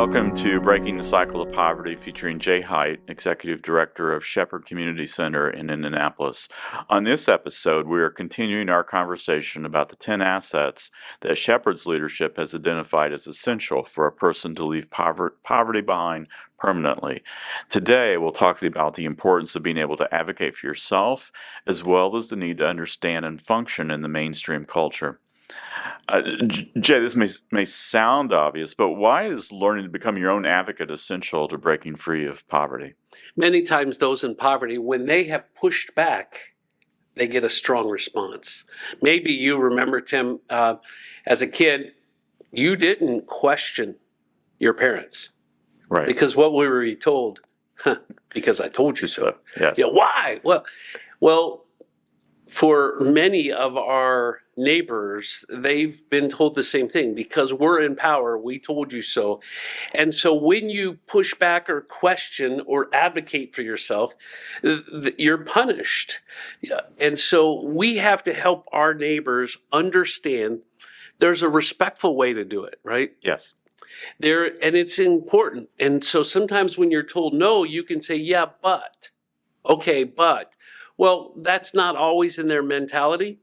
Welcome to Breaking the Cycle of Poverty, featuring Jay Height, Executive Director of Shepherd Community Center in Indianapolis. On this episode, we are continuing our conversation about the 10 assets that Shepherd's leadership has identified as essential for a person to leave poverty behind permanently. Today, we'll talk about the importance of being able to advocate for yourself, as well as the need to understand and function in the mainstream culture. Jay, this may sound obvious, but why is learning to become your own advocate essential to breaking free of poverty? Many times those in poverty, when they have pushed back, they get a strong response. Maybe you remember, Tim, as a kid, you didn't question your parents. Right. Because what we were told, because I told you so. Yes. Yeah, why? Well, for many of our neighbors, they've been told the same thing. Because we're in power, we told you so. And so when you push back or question or advocate for yourself, you're punished. And so we have to help our neighbors understand there's a respectful way to do it, right? Yes. And it's important. And so sometimes when you're told no, you can say, yeah, but. Okay, but. Well, that's not always in their mentality.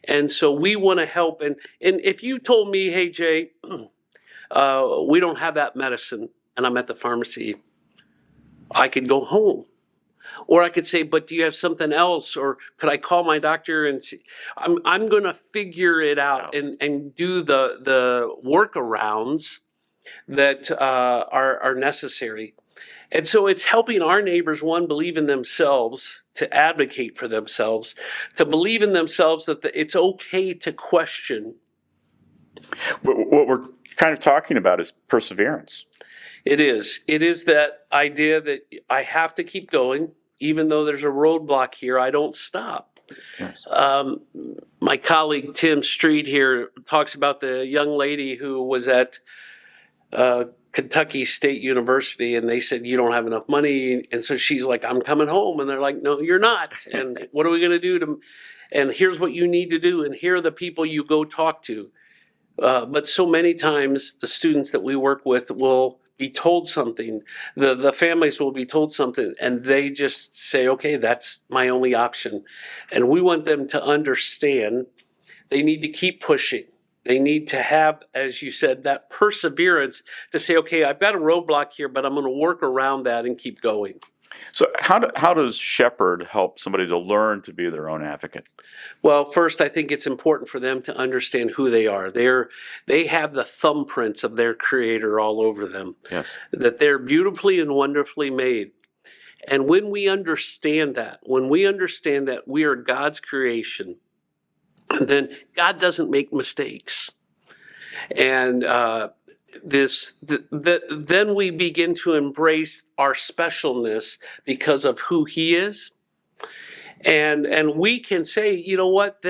And so we want to help. And if you told me, hey, Jay, we don't have that medicine, and I'm at the pharmacy, I could go home. Or I could say, but do you have something else? Or could I call my doctor and see? I'm going to figure it out and do the workarounds that are necessary. And so it's helping our neighbors, one, believe in themselves, to advocate for themselves, to believe in themselves that it's okay to question. What we're kind of talking about is perseverance. It is. It is that idea that I have to keep going. Even though there's a roadblock here, I don't stop. Yes. My colleague Tim Street here talks about the young lady who was at Kentucky State University, and they said, you don't have enough money. And so she's like, I'm coming home. And they're like, no, you're not. And what are we going to do? And here's what you need to do. And here are the people you go talk to. But so many times the students that we work with will be told something, the families will be told something, and they just say, okay, that's my only option. And we want them to understand they need to keep pushing. They need to have, as you said, that perseverance to say, okay, I've got a roadblock here, but I'm going to work around that and keep going. So how does Shepherd help somebody to learn to be their own advocate? Well, first, I think it's important for them to understand who they are. They have the thumbprints of their Creator all over them. Yes. That they're beautifully and wonderfully made. And when we understand that we are God's creation, then God doesn't make mistakes. And then we begin to embrace our specialness because of who He is. And we can say, you know what,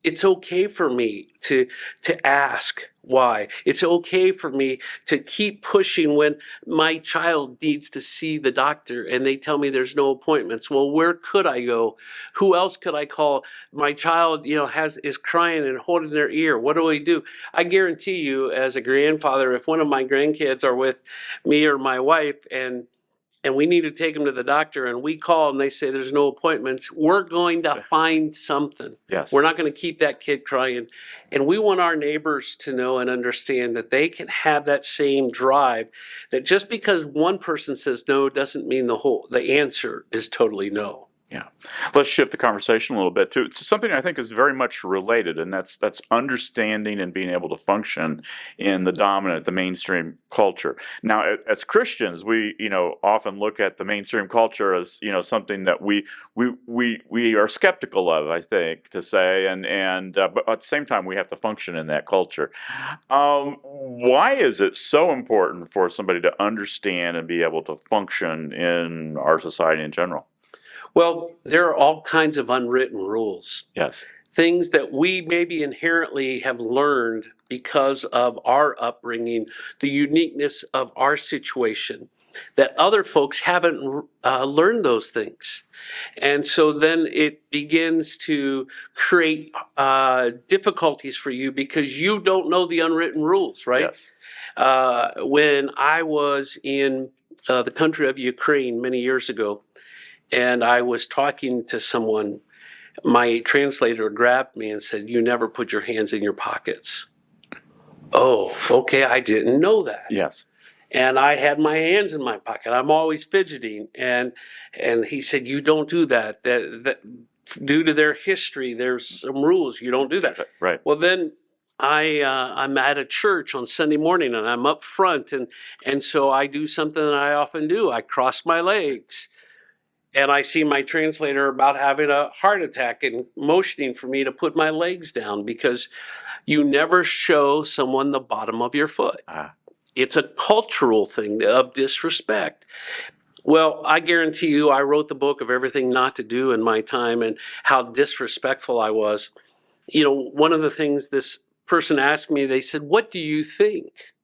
it's okay for me to ask why. It's okay for me to keep pushing when my child needs to see the doctor and they tell me there's no appointments. Well, where could I go? Who else could I call? My child, is crying and holding their ear. What do I do? I guarantee you, as a grandfather, if one of my grandkids are with me or my wife and we need to take them to the doctor and we call and they say there's no appointments, we're going to find something. Yes. We're not going to keep that kid crying. And we want our neighbors to know and understand that they can have that same drive, that just because one person says no doesn't mean the answer is totally no. Yeah. Let's shift the conversation a little bit to something I think is very much related, and that's understanding and being able to function in the mainstream culture. Now, as Christians, we often look at the mainstream culture as something that we are skeptical of, I think, to say, but at the same time we have to function in that culture. Why is it so important for somebody to understand and be able to function in our society in general? Well, there are all kinds of unwritten rules. Yes. Things that we maybe inherently have learned because of our upbringing, the uniqueness of our situation. that other folks haven't learned those things. And so then it begins to create difficulties for you because you don't know the unwritten rules, right? Yes. When I was in the country of Ukraine many years ago, and I was talking to someone, my translator grabbed me and said, "You never put your hands in your pockets." Oh, okay, I didn't know that. Yes. And I had my hands in my pocket. I'm always fidgeting, and he said, "You don't do that. That due to their history, there's some rules. You don't do that." Right. Well, then I'm at a church on Sunday morning, and I'm up front, and so I do something that I often do. I cross my legs, and I see my translator about having a heart attack and motioning for me to put my legs down because you never show someone the bottom of your foot. Ah. It's a cultural thing of disrespect. Well, I guarantee you, I wrote the book of everything not to do in my time and how disrespectful I was. You know, one of the things this person asked me, they said, "What do you think?"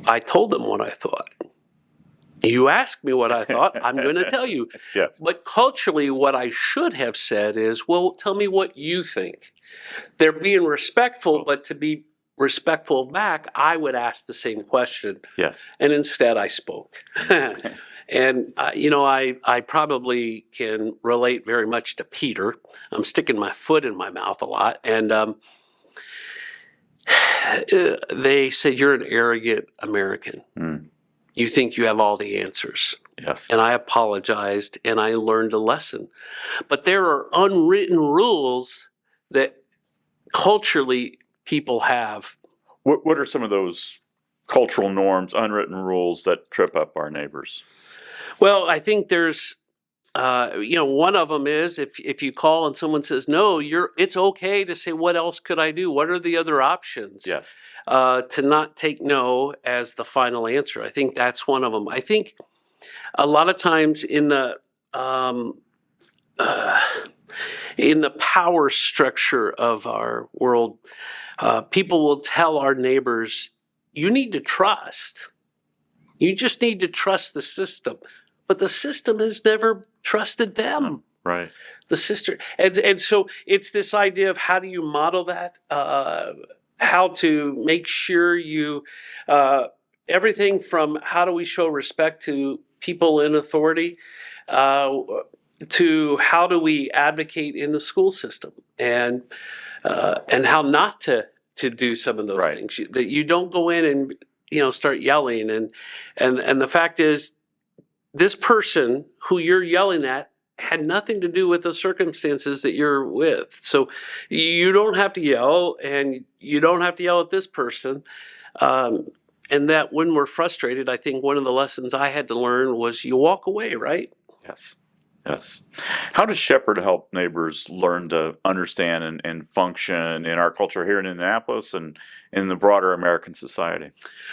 I told them what I thought. You asked me what I thought, I'm going to tell you. Yes. But culturally, what I should have said is, "Well, tell me what you think." They're being respectful, but to be respectful back, I would ask the same question. Yes. And instead, I spoke. And, you know, I probably can relate very much to Peter. I'm sticking my foot in my mouth a lot. And they said, "You're an arrogant American. Mm. You think you have all the answers." Yes. And I apologized and I learned a lesson. But there are unwritten rules that culturally people have. What are some of those cultural norms, unwritten rules that trip up our neighbors? Well, I think there's, you know, one of them is if you call and someone says no, it's okay to say, "What else could I do? What are the other options?" Yes. To not take no as the final answer. I think that's one of them. I think a lot of times um, uh, in the power structure of our world, people will tell our neighbors, "You need to trust. You just need to trust the system." But the system has never trusted them. Right. The sister, and so it's this idea of how do you model that? How to make sure you everything from how do we show respect to people in authority, uh, to how do we advocate in the school system, and how not to do some of those Right. things. That you don't go in and, you know, start yelling, and the fact is, this person who you're yelling at had nothing to do with the circumstances that you're with. So you don't have to yell, and you don't have to yell at this person. And that when we're frustrated, I think one of the lessons I had to learn was you walk away, right? Yes. Yes. How does Shepherd help neighbors learn to understand and function in our culture here in Indianapolis and in the broader American society?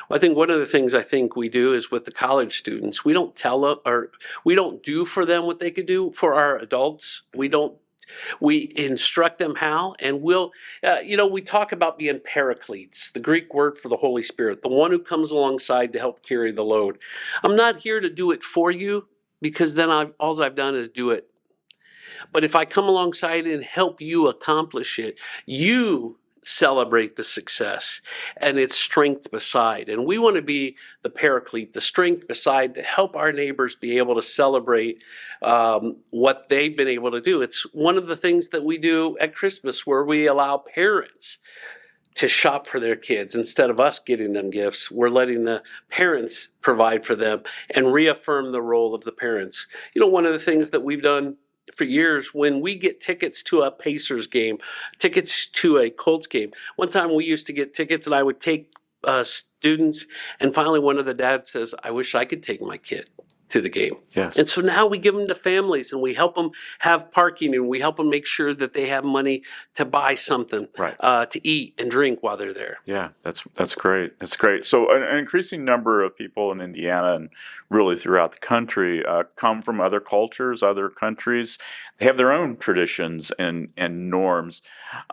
Well, I think one of the things I think we do is with the college students, we don't tell them, or we don't do for them what they could do for our adults. We instruct them how, and you know, we talk about being paracletes, the Greek word for the Holy Spirit, the one who comes alongside to help carry the load. I'm not here to do it for you, because then all I've done is do it. But if I come alongside and help you accomplish it, you celebrate the success and its strength beside. And we want to be the paraclete, the strength beside, to help our neighbors be able to celebrate what they've been able to do. It's one of the things that we do at Christmas, where we allow parents to shop for their kids. Instead of us getting them gifts, we're letting the parents provide for them and reaffirm the role of the parents. You know, one of the things that we've done for years, when we get tickets to a Pacers game, tickets to a Colts game, one time we used to get tickets and I would take students, and finally one of the dads says, "I wish I could take my kid." to the game. Yes. And so now we give them to families and we help them have parking and we help them make sure that they have money to buy something, Right. to eat and drink while they're there. Yeah, that's great. That's great. So an increasing number of people in Indiana and really throughout the country come from other cultures, other countries. They have their own traditions and norms.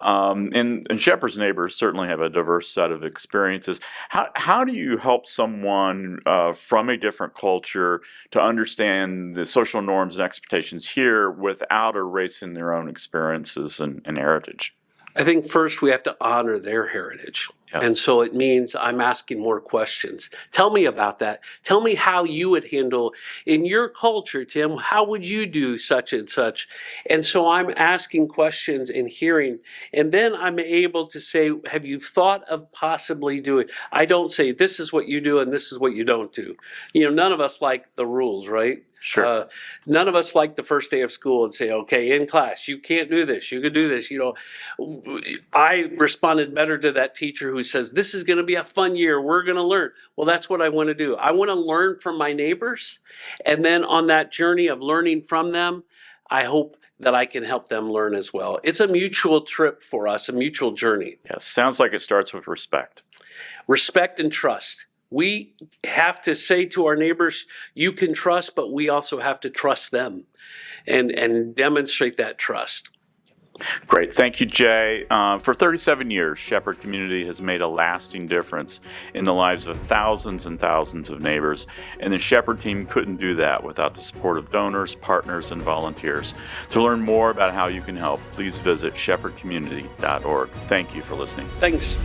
And Shepherd's neighbors certainly have a diverse set of experiences. How do you help someone from a different culture to understand the social norms and expectations here without erasing their own experiences and heritage? I think first we have to honor their heritage. Yes. And so it means I'm asking more questions. Tell me about that. Tell me how you would handle in your culture, Tim, how would you do such and such? And so I'm asking questions and hearing, and then I'm able to say, have you thought of possibly doing? I don't say this is what you do and this is what you don't do. None of us like the rules, right? Sure. None of us like the first day of school and say, okay, in class, you can't do this, you could do this. I responded better to that teacher who says, this is going to be a fun year, we're going to learn. Well, that's what I want to do. I want to learn from my neighbors. And then on that journey of learning from them, I hope that I can help them learn as well. It's a mutual trip for us, a mutual journey. Yes, sounds like it starts with respect. Respect and trust. We have to say to our neighbors, you can trust, but we also have to trust them and demonstrate that trust. Great. Thank you, Jay. For 37 years, Shepherd Community has made a lasting difference in the lives of thousands and thousands of neighbors, and the Shepherd team couldn't do that without the support of donors, partners, and volunteers. To learn more about how you can help, please visit shepherdcommunity.org. Thank you for listening. Thanks.